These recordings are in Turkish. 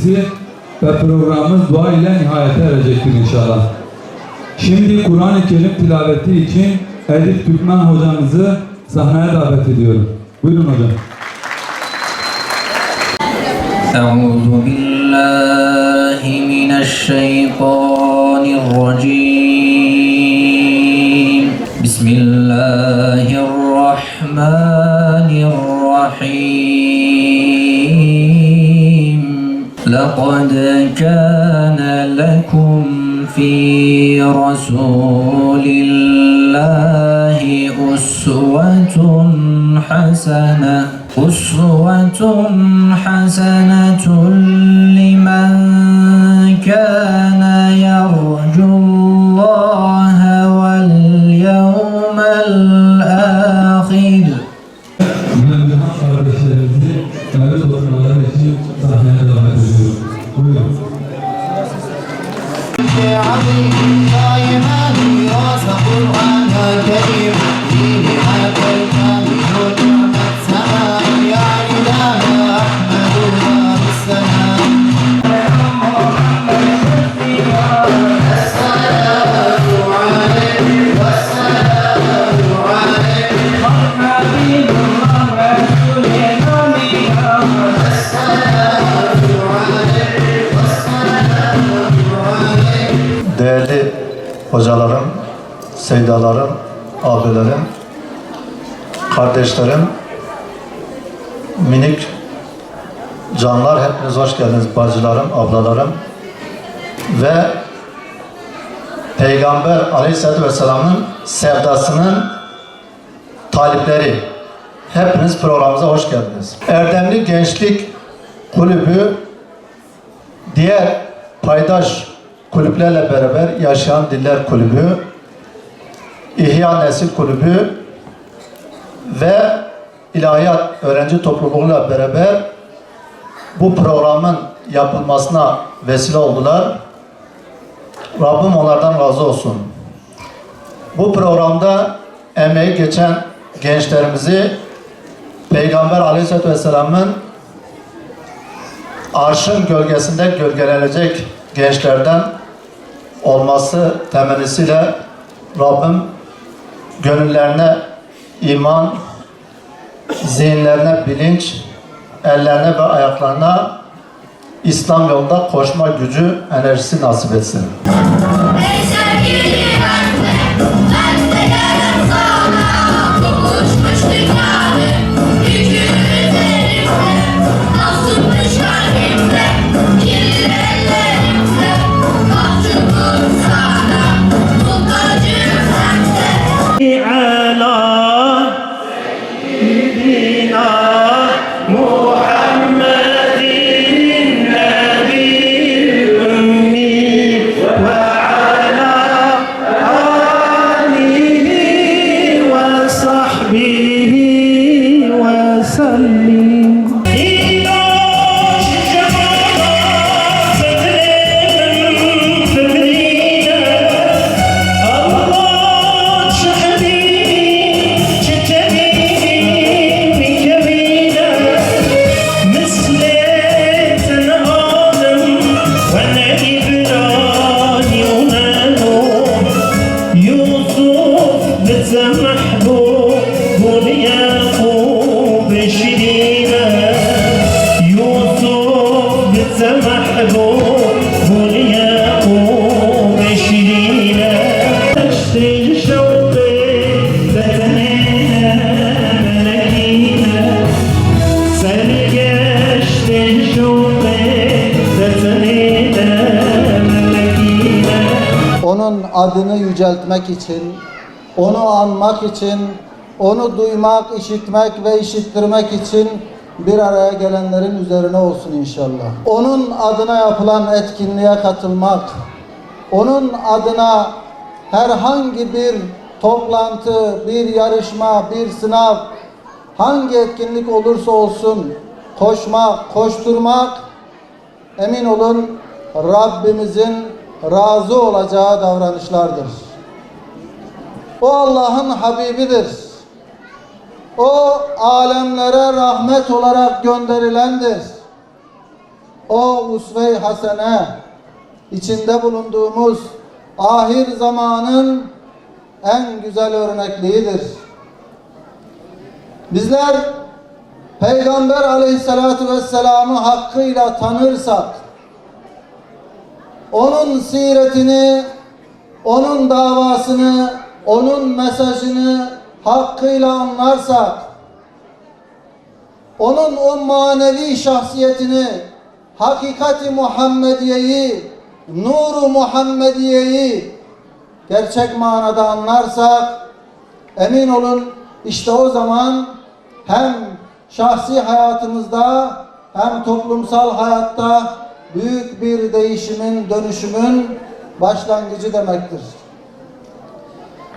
meclisi ve programımız dua ile nihayete erecektir inşallah. Şimdi Kur'an-ı Kerim tilaveti için Elif Türkmen hocamızı sahneye davet ediyorum. Buyurun hocam. Euzu billahi mineşşeytanirracim. Bismillahirrahmanirrahim. Laqad kana lekum fi rasulillahi uswetun hasene. Uswetun hasenetun limen kana yercullaha vel yevmel ahir. Müslüman kardeşlerimizi davet oturmaları için sahneye davet ediyorum. Buyurun. Değerli hocalarım, seydalarım, abilerim, kardeşlerim, minik canlar, hepiniz hoş geldiniz bacılarım, ablalarım ve Peygamber Aleyhisselatü Vesselam'ın sevdasının talipleri, hepiniz programımıza hoş geldiniz. Erdemli Gençlik Kulübü diğer paydaş kulüplerle beraber Yaşayan Diller Kulübü, İhya Nesil Kulübü ve İlahiyat Öğrenci Topluluğu'yla beraber bu programın yapılmasına vesile oldular. Rabbim onlardan razı olsun. Bu programda emeği geçen gençlerimizi Peygamber Aleyhisselatü Vesselam'ın arşın gölgesinde gölgelenecek gençlerden olması temennisiyle Rabbim gönüllerine iman, zihinlerine bilinç, ellerine ve ayaklarına İslam yolunda koşma gücü, enerjisi nasip etsin. Onun adını yüceltmek için, onu anmak için, onu duymak, işitmek ve işittirmek için bir araya gelenlerin üzerine olsun inşallah. Onun adına yapılan etkinliğe katılmak, onun adına herhangi bir toplantı, bir yarışma, bir sınav, hangi etkinlik olursa olsun koşmak, koşturmak, emin olun Rabbimizin razı olacağı davranışlardır. O Allah'ın Habibidir. O alemlere rahmet olarak gönderilendir. o usve-i hasene, içinde bulunduğumuz ahir zamanın en güzel örnekliğidir. Bizler Peygamber aleyhissalatu vesselam'ı hakkıyla tanırsak, onun siretini, onun davasını, onun mesajını hakkıyla anlarsak, onun o manevi şahsiyetini, hakikati Muhammediye'yi, nuru Muhammediye'yi gerçek manada anlarsak, emin olun işte o zaman hem şahsi hayatımızda hem toplumsal hayatta büyük bir değişimin, dönüşümün başlangıcı demektir.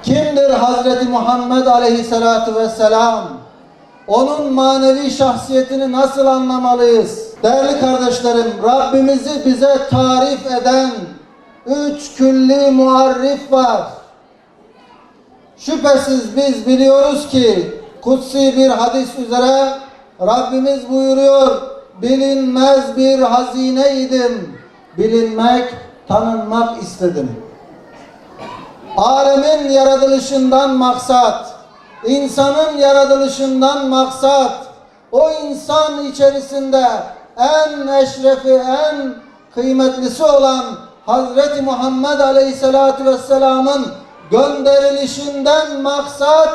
Kimdir Hazreti Muhammed Aleyhisselatü Vesselam? Onun manevi şahsiyetini nasıl anlamalıyız? Değerli kardeşlerim, Rabbimizi bize tarif eden 3 külli muarrif var. Şüphesiz biz biliyoruz ki kutsi bir hadis üzere Rabbimiz buyuruyor, bilinmez bir hazineydim, bilinmek, tanınmak istedim. Alemin yaratılışından maksat, insanın yaratılışından maksat, o insan içerisinde en eşrefi, en kıymetlisi olan Hazreti Muhammed Aleyhisselatü Vesselam'ın gönderilişinden maksat,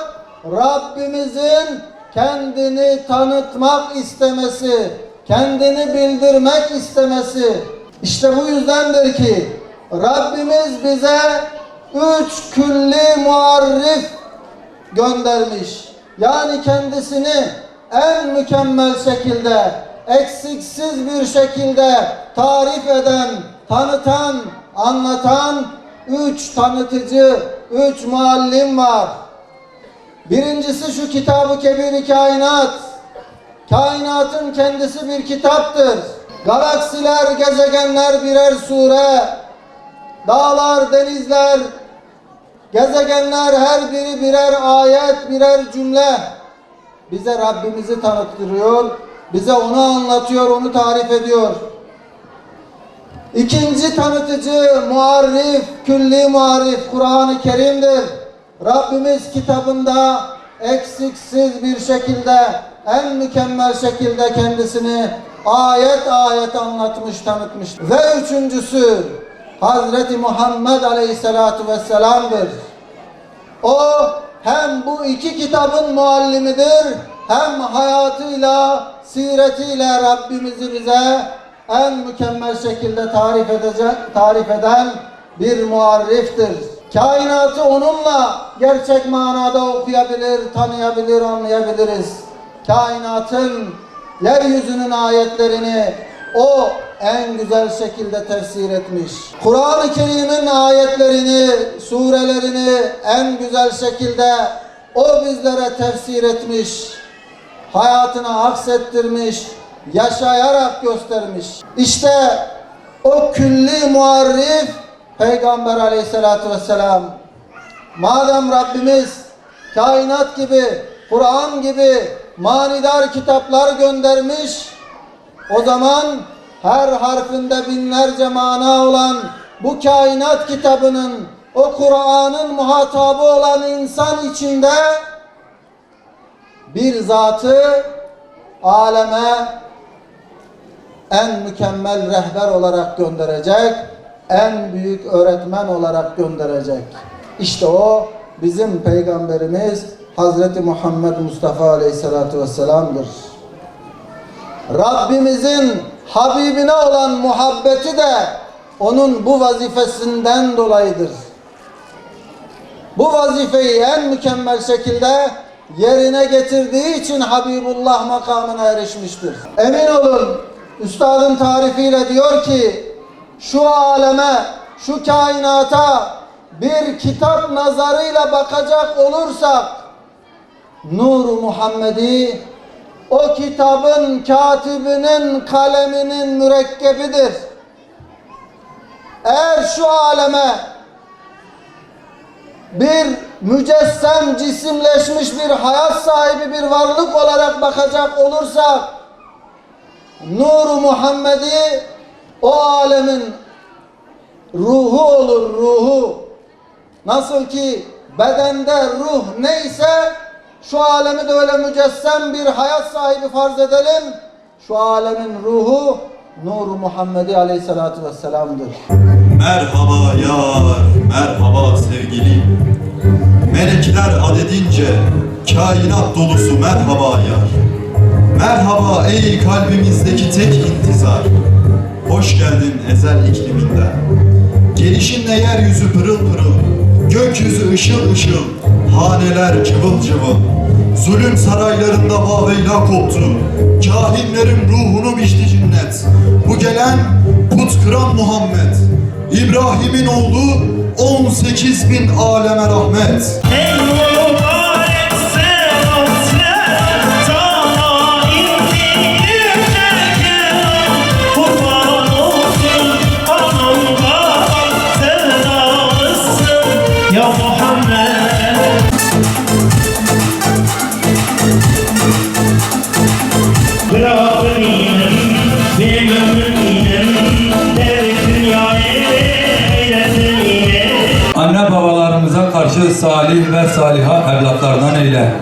Rabbimizin kendini tanıtmak istemesi, kendini bildirmek istemesi. İşte bu yüzdendir ki Rabbimiz bize 3 külli muarrif göndermiş. Yani kendisini en mükemmel şekilde, eksiksiz bir şekilde tarif eden, tanıtan, anlatan 3 tanıtıcı, 3 muallim var. Birincisi şu Kitab-ı Kebir-i Kainat. Kainatın kendisi bir kitaptır. Galaksiler, gezegenler birer sure. Dağlar, denizler, gezegenler her biri birer ayet, birer cümle. Bize Rabbimizi tanıttırıyor, bize onu anlatıyor, onu tarif ediyor. İkinci tanıtıcı, muarrif, külli muarrif Kur'an-ı Kerim'dir. Rabbimiz kitabında eksiksiz bir şekilde, en mükemmel şekilde kendisini ayet ayet anlatmış, tanıtmış. Ve üçüncüsü Hazreti Muhammed Aleyhisselatü Vesselam'dır. O hem bu iki kitabın muallimidir, hem hayatıyla, siretiyle Rabbimizi bize en mükemmel şekilde tarif eden bir muarriftir. Kainatı onunla gerçek manada okuyabilir, tanıyabilir, anlayabiliriz. Kainatın, yeryüzünün ayetlerini o en güzel şekilde tefsir etmiş. Kur'an-ı Kerim'in ayetlerini, surelerini en güzel şekilde o bizlere tefsir etmiş. Hayatına aksettirmiş, yaşayarak göstermiş. İşte o külli muarrif Peygamber Aleyhisselatü Vesselam. Madem Rabbimiz kainat gibi, Kur'an gibi manidar kitaplar göndermiş, o zaman her harfinde binlerce mana olan bu kainat kitabının, o Kur'an'ın muhatabı olan insan içinde bir zatı aleme en mükemmel rehber olarak gönderecek, en büyük öğretmen olarak gönderecek. İşte o bizim Peygamberimiz Hazreti Muhammed Mustafa Aleyhisselatü Vesselam'dır. Rabbimizin Habibine olan muhabbeti de onun bu vazifesinden dolayıdır. Bu vazifeyi en mükemmel şekilde yerine getirdiği için Habibullah makamına erişmiştir. Emin olun, üstadın tarifiyle diyor ki, şu aleme, şu kainata bir kitap nazarıyla bakacak olursak, Nur-u Muhammedi o kitabın katibinin kaleminin mürekkebidir. Eğer şu aleme bir mücessem, cisimleşmiş bir hayat sahibi bir varlık olarak bakacak olursak, Nur-u Muhammedi o alemin ruhu olur, ruhu. Nasıl ki bedende ruh neyse, şu alemi de öyle mücessem bir hayat sahibi farz edelim. Şu alemin ruhu Nur-u Muhammedi Aleyhisselatü Vesselam'dır. Merhaba yar, merhaba sevgilim. Melekler adedince kainat dolusu merhaba yar. Merhaba ey kalbimizdeki tek intizar. Hoş geldin ezel ikliminden. Gelişinle yeryüzü pırıl pırıl, gökyüzü ışıl ışıl, haneler cıvıl cıvıl. Zulüm saraylarında vaveyla koptu, kahinlerin ruhunu biçti cinnet. Bu gelen put kıran Muhammed, İbrahim'in oğlu 18 bin aleme rahmet. Ya Muhammed. Bırakın inem, benim ömrüm inem, devlet dünyayı eylesin inem. Anne babalarımıza karşı salih ve saliha evlatlardan eyle.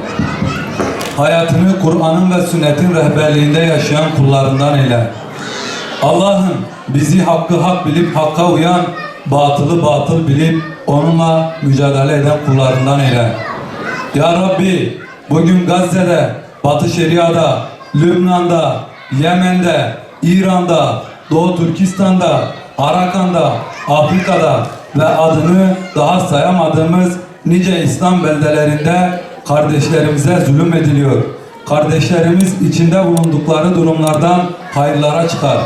Hayatını Kur'an'ın ve sünnetin rehberliğinde yaşayan kullarından eyle. Allah'ım bizi hakkı hak bilip hakka uyan, batılı batıl bilip onunla mücadele eden kullarından eyle. Ya Rabbi bugün Gazze'de, Batı Şeria'da, Lübnan'da, Yemen'de, İran'da, Doğu Türkistan'da, Arakan'da, Afrika'da ve adını daha sayamadığımız nice İslam beldelerinde kardeşlerimize zulüm ediliyor. Kardeşlerimiz içinde bulundukları durumlardan hayırlara çıkar.